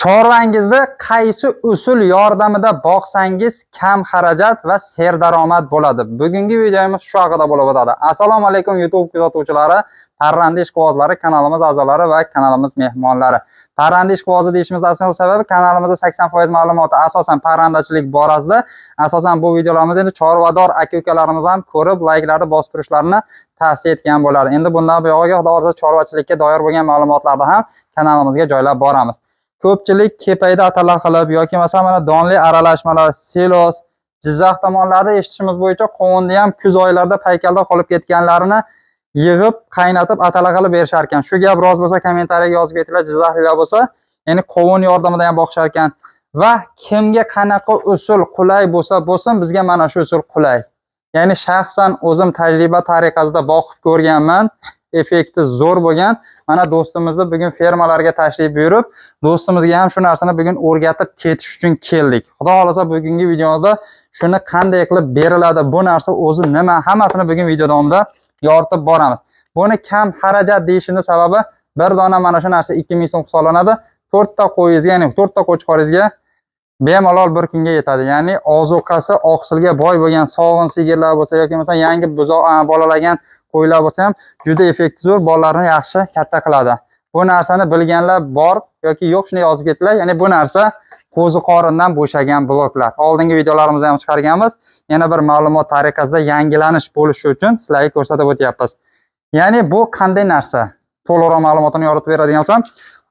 Chorvangizda qaysi usul yordamida boqsangiz kam xarajat va serdaromad bo'ladi? Bugungi videomiz shu haqida bo'lib o'tadi. Assalomu alaykum YouTube kuzatuvchilari, parranda ishqibozlari, kanalimiz a'zolari va kanalimiz mehmonlari. Parranda ishqibozi deyishimiz asosiy sababi kanalimizda 80% ma'lumoti asosan parrandachilik borasida. Asosan bu videolarimizni endi chorvador aka-ukalarimiz ham ko'rib, layklarni bosib turishlarini tavsiya etgan bo'ladi. Endi bundan buyog'iga xudo xohlasa chorvachilikka doir bo'lgan ma'lumotlarni ham kanalimizga joylab boramiz. Ko'pchilik kepayda atalaq qilib yoki masalan mana donli aralashmalar, silos, Jizzax tomonlarda eshitishimiz bo'yicha qovunda ham kuz oylarida paykalda qolib ketganlarini yig'ib, qaynatib atalaq qilib berishar ekan. Shu gap rost bo'lsa kommentariyaga yozib ketinglar, Jizzaxliklar bo'lsa, ya'ni qovun yordamida ham boqishar ekan. Va kimga qanaqa usul qulay bo'lsa bo'lsin, bizga mana shu usul qulay. Ya'ni shaxsan o'zim tajriba tariqasida boqib ko'rganman. Effekti zo'r bo'lgan. Mana do'stimizni bugun fermalarga tashrif buyurib, do'stimizga ham shu narsani bugun o'rgatib ketish uchun keldik. Xudo xolasa bugungi videoda shuni qanday qilib beriladi, bu narsa o'zi nima, hammasini bugun video davomida yoritib boramiz. Buni kam xarajat deyishini sababi bir dona mana shu narsa 2000 so'm hisoblanadi. 4 ta qo'yingizga, ya'ni 4 ta qo'chqoringizga bemalol bir kunga yetadi. Ya'ni ozuqasi oqsilga boy bo'lgan sog'in sigirlar bo'lsa yoki masalan yangi buzoq bolalagan qo'ylar bo'lsa ham juda effekti zo'r, bolalarni yaxshi katta qiladi. Bu narsani bilganlar bor yoki yo'q, shuni yozib ketinglar. Ya'ni bu narsa qo'zi qorindan bo'shagan bloklar. Oldingi videolarimizda ham chiqarganmiz. Yana bir ma'lumot tariqasida yangilanish bo'lishi uchun sizlarga ko'rsatib o'tyapmiz. Ya'ni bu qanday narsa? To'liqroq ma'lumotini yoritib beradigan bo'lsam,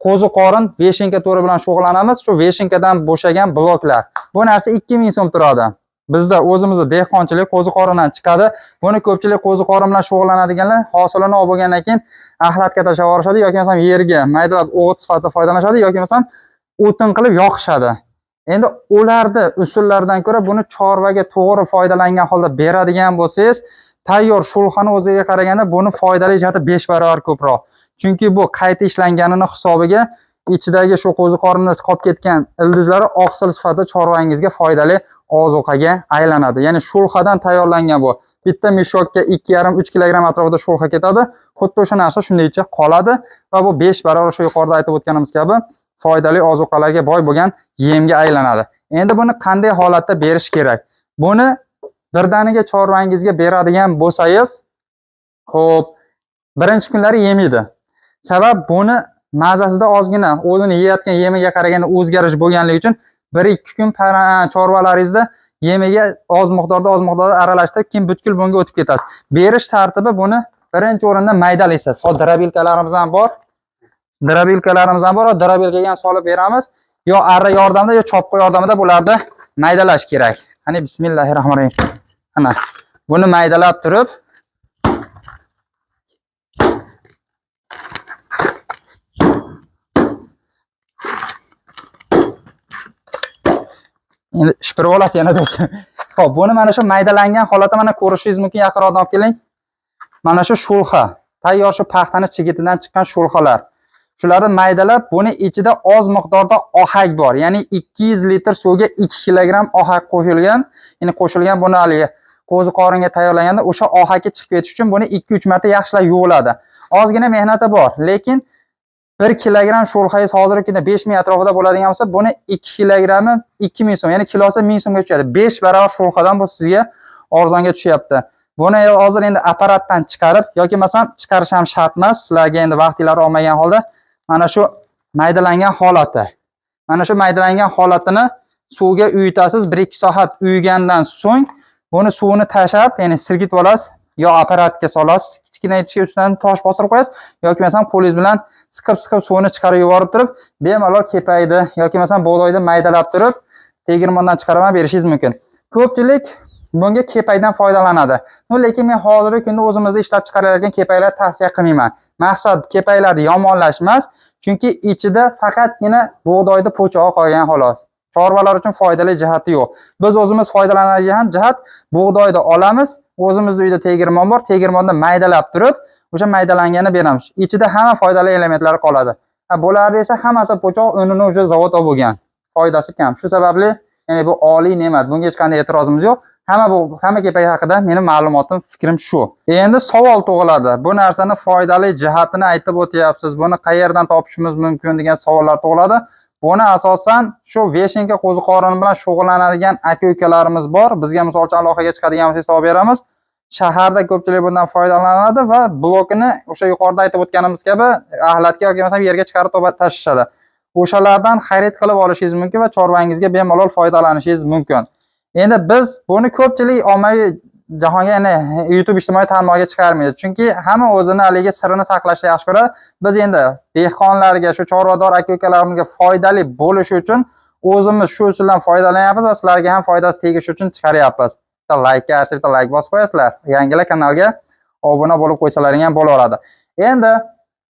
qo'zi qorin veshinka to'ri bilan shug'ullanamiz. Shu veshinkadan bo'shagan bloklar. Bu narsa 2000 so'm turadi. Bizda o'zimizda dehqonchilik qo'zi qorindan chiqadi. Buni ko'pchilik qo'zi qorin bilan shug'ullanadiganlar hosilini olib bo'lgandan keyin axlatga tashlab yuborishadi yoki masalan yerga maydalab o'g'it sifatida foydalanishadi yoki masalan o'tin qilib yoqishadi. Endi ularda usullardan ko'ra buni chorvaga to'g'ri foydalangan holda beradigan bo'lsangiz, tayyor shulxani o'ziga qaraganda buni foydali jihati 5 barobar ko'proq. Chunki bu qayta ishlanganini hisobiga ichidagi shu qo'zi qorinda qolib ketgan ildizlari oqsil sifatida chorvangizga foydali ozuqaga aylanadi. Ya'ni shulxadan tayyorlangan bu. Bitta mishokka 2,5-3 kilogramm atrofida shulxa ketadi. Xuddi o'sha narsa shundaycha qoladi va bu 5 barobar shu yuqorida aytib o'tganimiz kabi foydali ozuqalarga boy bo'lgan yemga aylanadi. Endi buni qanday holatda berish kerak? Buni birdaniga chorvangizga beradigan bo'lsangiz, xo'p, birinchi kunlari yemaydi. Sabab buni mazasida ozgina o'zini yeyotgan yemiga qaraganda o'zgarish bo'lganligi uchun 1-2 kun chorvalaringizda yemiga oz miqdorda aralashtirib, keyin butkul bunga o'tib ketasiz. Berish tartibi buni birinchi o'rinda maydalaysiz. Hozir drabilkalarimiz ham bor. Drabilkaga ham solib beramiz. Yo arra yordamida, yo chopqi yordamida bularni maydalash kerak. Qani bismillahirrohmanirrohim. Ana buni maydalab turib endi shipirib olasiz yana do'st. Xo'p, buni mana shu maydalangan holatda mana ko'rishingiz mumkin. Yaqinroq olib keling. Mana shu shulxa, tayyor shu paxtani chigitidan chiqqan shulxalar. Shularni maydalab, buni ichida oz miqdorda ohak bor. Ya'ni 200 litr suvga 2 kilogramm ohak qo'shilgan. Ya'ni qo'shilgan buni hali qo'zi qoringa tayyorlanganda o'sha ohakka chiqib ketish uchun buni 2-3 marta yaxshilab yuviladi. Ozgina mehnati bor, lekin 1 kilogramm shulxangiz hozirgi kunda 5000 atrofida bo'ladigan bo'lsa, buni 2 kilogrammi 2000 so'm, ya'ni kilosi 1000 so'mga tushadi. 5 barobar shulxadan bu sizga arzonga tushyapti. Buni hozir endi apparatdan chiqarib yoki masalan chiqarish ham shart emas, sizlarga endi vaqtingiz olmagan holda mana shu maydalangan holati. Mana shu maydalangan holatini suvga uyutasiz. 1-2 soat uygandan so'ng buni suvini tashab, ya'ni sirgitib olasiz, yo apparatga solasiz, kichkina idishga ustidan tosh bostirib qo'yasiz yoki masalan qo'lingiz bilan siqib suvini chiqarib yuborib turib, bemalol kepaydi yoki masalan bug'doyni maydalab turib, tegirmondan chiqarib ham berishingiz mumkin. Ko'pchilik bunga kepaydan foydalanadi. Lekin men hozirgi kunda o'zimizda ishlab chiqarilayotgan kepaylar tavsiya qilmayman. Maqsad kepaylarni yomonlash emas, chunki ichida faqatgina bug'doyni po'chog'i qolgan xolos. Chorvalar uchun foydali jihati yo'q. Biz o'zimiz foydalanadigan jihat bug'doyni olamiz, o'zimizda uyda tegirmon bor, tegirmonda maydalab turib, o'sha maydalanganini beramiz. Ichida hamma foydali elementlar qoladi. Bularda esa hammasi po'choq, unini o'sha zavod olib bo'lgan. Foydasi kam. Shu sababli, ya'ni bu oliy ne'mat. Bunga hech qanday e'tirozimiz yo'q. Hamma kepay haqida mening ma'lumotim, fikrim shu. Endi savol tug'iladi. Bu narsani foydali jihatini aytib o'tyapsiz. Buni qayerdan topishimiz mumkin degan savollar tug'iladi. Buni asosan shu veshinka qo'ziqorini bilan shug'ullanadigan aka-ukalarimiz bor. Bizga misol uchun aloqaga chiqadigan bo'lsangiz topib beramiz. Shaharda ko'pchilik bundan foydalanadi va blokini o'sha yuqorida aytib o'tganimiz kabi ahlatga yoki bo'lmasam yerga chiqarib tashlashadi. O'shalardan xarid qilib olishingiz mumkin va chorvangizga bemalol foydalanishingiz mumkin. Endi biz buni ko'pchilik ommaviy jahonga, ya'ni YouTube ijtimoiy tarmog'iga chiqarmaydi. Chunki hamma o'zini haligi sirini saqlashni yaxshi ko'radi. Biz endi dehqonlarga, shu chorvador aka-ukalarimizga foydali bo'lishi uchun o'zimiz shu usuldan foydalanyapmiz va sizlarga ham foydasi tegishi uchun chiqaryapmiz. Bitta like asir, bitta like bosib qo'yasizlar. Yangilar kanalga obuna bo'lib qo'ysalaring ham bo'laveradi. Endi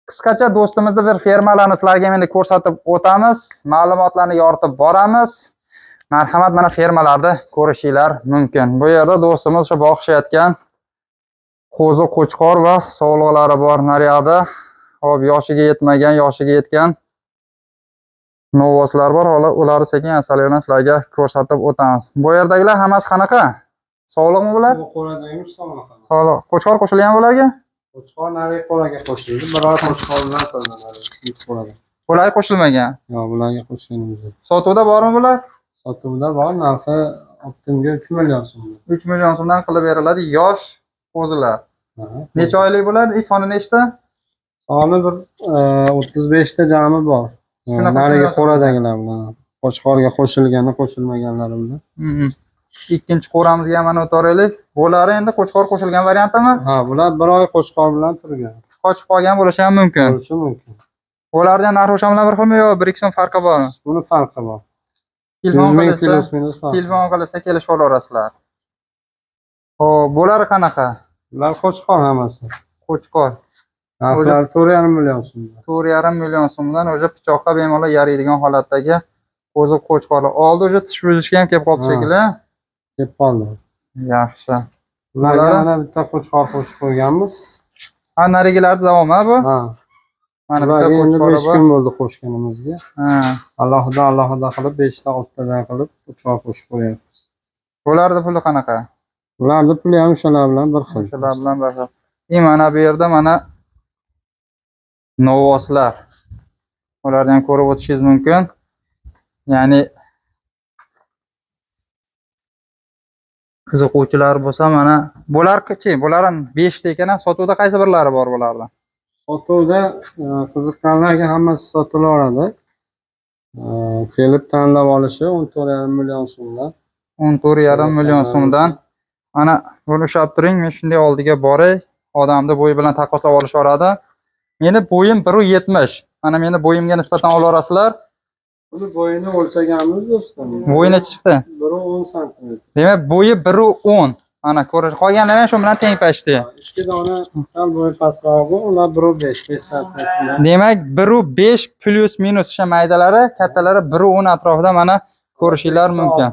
qisqacha do'stimizni bir fermalarni sizlarga endi ko'rsatib o'tamiz. Ma'lumotlarni yoritib boramiz. Marhamat, mana fermalarda ko'rishinglar mumkin. Bu yerda do'stimiz shu boqishayotgan qo'zi, qo'chqor va sog'liqlari bor naryoqda. Hop, yoshiga yetmagan, yoshiga yetgan novvoslar bor. Hozir ularni sekin asaliyona sizlarga ko'rsatib o'tamiz. Bu yerdagilar hammasi qanaqa? Sog'liqmi bular? Qo'radagimiz sog'liq. Sog'liq. Qo'chqor qo'shilgan bularga? Qo'chqor nariga qo'raga qo'shildi. Biror qo'chqor bilan qo'yiladi. Bularga qo'shilmagan. Yo'q, bularga qo'shilmaydi. Sotuvda bormi bular? Sotuvda bor, narxi optimga 3 million so'm. 3 million so'mdan qilib beriladi yosh qo'zilar. Necha oylik bo'ladi? Soni nechta? Soni bir 35 ta jami bor. Nariga qo'radagilar bilan. Qo'chqorga qo'shilgani, qo'shilmaganlari bilan. Ikkinchi qo'ramizga ham mana o'taraylik. Bular endi qo'chqor qo'shilgan variantimi? Ha, bular bir oy qo'chqor bilan turgan. Qochib qolgan bo'lishi ham mumkin. Bo'lishi mumkin. Bulardan narxi o'sha bilan bir xilmi yo 1-2 so'm farqi bormi? Buni farqi bor. Telefon qilsa kelishib olasizlar. Xo'p, bular qanaqa? Bular qo'chqor hammasi. Qo'chqor. Narxlari 4,5 million so'm. 4,5 million so'mdan o'sha pichoqqa bemalol yaraydigan holatdagi qo'zi qo'chqorlar. Oldi o'sha tish buzishga ham kelib qoldi shekilli. Kelib qoldi. Yaxshi. Bularga mana bitta qo'chqor qo'shib qo'yganmiz. Ha, narigilarda davom bu? Ha. Mana bitta qo'chqor 5 kun bo'ldi qo'shganimizga. Ha. Alohida qilib 5 ta 6 tadan qilib qo'chqor qo'shib qo'yapmiz. Bularning puli qanaqa? Bularning puli ham o'shalar bilan bir xil. O'shalar bilan bir xil. Mana bu yerda mana novvoslar. Ularni ham ko'rib o'tishingiz mumkin. Ya'ni qiziquvchilar bo'lsa mana bular-chi, bularning 5 ta ekan. Sotuvda qaysi birlari bor bulardan? Sotuvda qiziqqanlarga hammasi sotilaveradi. Kelib tanlab olishi 14,5 million so'mdan. 14,5 million so'mdan. Mana buni ushlab turing, men shunday oldiga boray. Odamni bo'yi bilan taqqoslab olishaveradi. Meni bo'yim 1.70. Mana meni bo'yimga nisbatan olarasizlar. Buni bo'yini o'lchaganmiz do'stim. Bo'yi necha chiqdi? 1.10 sm. Demak, bo'yi 1.10. Ana ko'rish. Qolganlari shu bilan teng pashti. Ikki dona sal bo'yi pastroq, ular 1.5 sm. Demak, 1.5 plus minus o'sha maydalari, kattalari 1.10 atrofida mana ko'rishinglar mumkin.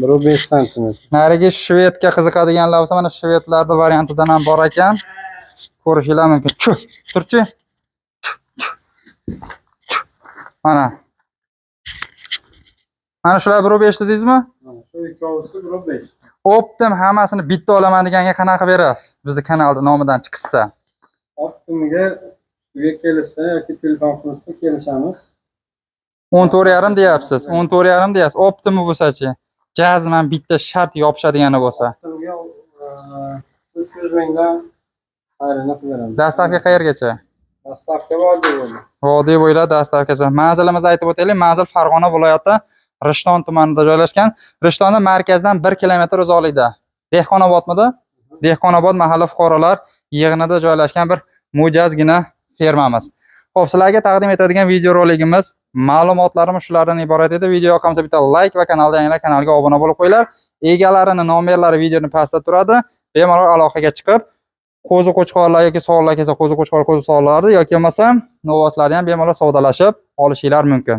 Biroq 5 sm. Narigi shvedga qiziqadiganlar bo'lsa, mana shvedlarning variantidan ham bor ekan. Ko'rishinglar mumkin. Turchi. Mana. Mana shular 1.5 dedingizmi? Shu ikkovsi 1.5. Optim hammasini bitta olaman deganga qanaqa berasiz? Bizning kanalda nomidan chiqsa. Optimga uyga kelsa yoki telefon qilsa kelishamiz. 14,5 deyapsiz. 14,5 deyapsiz. Optimi bo'lsa-chi? Jazman bitta shart yopishadigan bo'lsa. Optimga 300 mingdan xayrini qilamiz. Dastavka qayergacha? Dastavka Vodiy bo'ylab. Vodiy bo'ylab dastavkasi. Manzilimizni aytib o'taylik. Manzil Farg'ona viloyati Rishton tumanida joylashgan. Rishtonni markazdan 1 kilometr uzoqlikda. Dehqonobodmidi? Dehqonobod mahalla fuqarolar yig'inida joylashgan bir mo'jazgina fermamiz. Xo'p, sizlarga taqdim etadigan video roligimiz ma'lumotlarimiz shulardan iborat edi. Video yoqamsa bitta like va kanalga obuna bo'lib qo'yinglar. Egalarining nomerlari videoning pastda turadi. Bemalol aloqaga chiqib, qo'zi qo'chqorlar yoki sog'lar kelsa qo'zi qo'chqor qo'zi sog'larni yoki bo'lmasa novvoslarni ham bemalol savdolashib olishinglar mumkin.